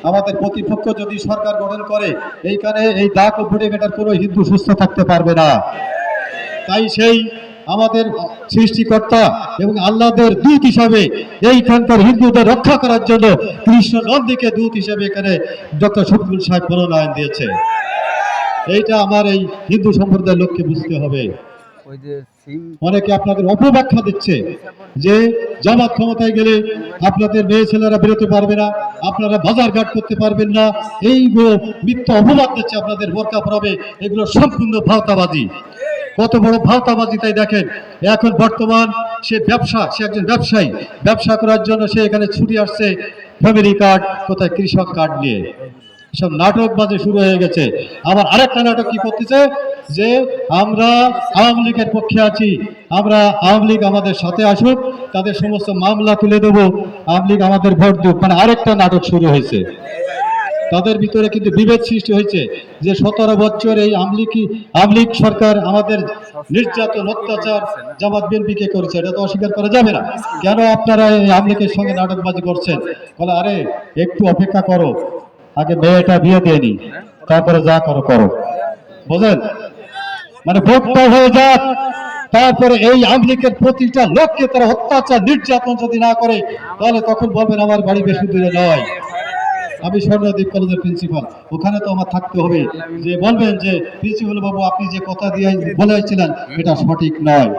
আমাদের প্রতিপক্ষ যদি সরকার গঠন করে এইখানে এই দাগ ও ভোটে মেটার কোনো হিন্দু সুস্থ থাকতে পারবে না। তাই সেই আমাদের সৃষ্টিকর্তা এবং আল্লাহদের দূত হিসাবে এইখানকার হিন্দুদের রক্ষা করার জন্য কৃষ্ণ নন্দীকে দূত হিসাবে এখানে ডক্টর শফিকুল সাহেব মনোনয়ন দিয়েছে। এইটা আমার এই হিন্দু সম্প্রদায়ের লোককে বুঝতে হবে। অনেকে আপনাদের অপব্যাখ্যা দিচ্ছে যে জামাত ক্ষমতায় গেলে আপনাদের মেয়ে ছেলেরা বেরোতে পারবে না, আপনারা বাজার ঘাট করতে পারবেন না, এইগুলো মিথ্যা অপবাদ দিচ্ছে আপনাদের বোরকা পরাবে, এগুলো সম্পূর্ণ ভাওতাবাজি। কত বড় ভাওতাবাজি তাই দেখেন। এখন বর্তমান সে একজন ব্যবসায়ী, ব্যবসা করার জন্য সে এখানে ছুটি আসছে ফ্যামিলি কার্ড, কোথায় কৃষক কার্ড নিয়ে। সব নাটকবাজি শুরু হয়ে গেছে। আবার আরেকটা নাটক কি করতেছে যে আমরা আওয়ামী লীগের পক্ষে আছি, আমরা আওয়ামী লীগ আমাদের সাথে আসুক, তাদের সমস্ত মামলা তুলে দেবো, আওয়ামী লীগ আমাদের ভোট দেব। মানে আরেকটা নাটক শুরু হয়েছে। তাদের ভিতরে কিন্তু বিভেদ সৃষ্টি হয়েছে যে 17 বছর এই আওয়ামী লীগ সরকার আমাদের নির্যাতন অত্যাচার জামাত বিএনপিকে করেছে, এটা তো অস্বীকার করা যাবে না। কেন আপনারা এই আওয়ামী লীগের সঙ্গে নাটকবাজি করছেন? বলে আরে একটু অপেক্ষা করো, আগে মেয়েটা বিয়ে দিয়ে নি, তারপরে যা করো করো। বুঝলেন? মানে ভোটটা হয়ে যাক, তারপরে এই আওয়ামী লীগের প্রতিটা লোককে তারা অত্যাচার নির্যাতন যদি না করে, তাহলে তখন বলবেন আমার বাড়ি বেশি দূরে নয়, আমি স্বর্ণদ্বীপ কলেজের প্রিন্সিপাল, ওখানে তো আমার থাকতে হবে। যে বলবেন যে প্রিন্সিপাল বাবু আপনি যে কথা দিয়ে বলেছিলেন এটা সঠিক নয়।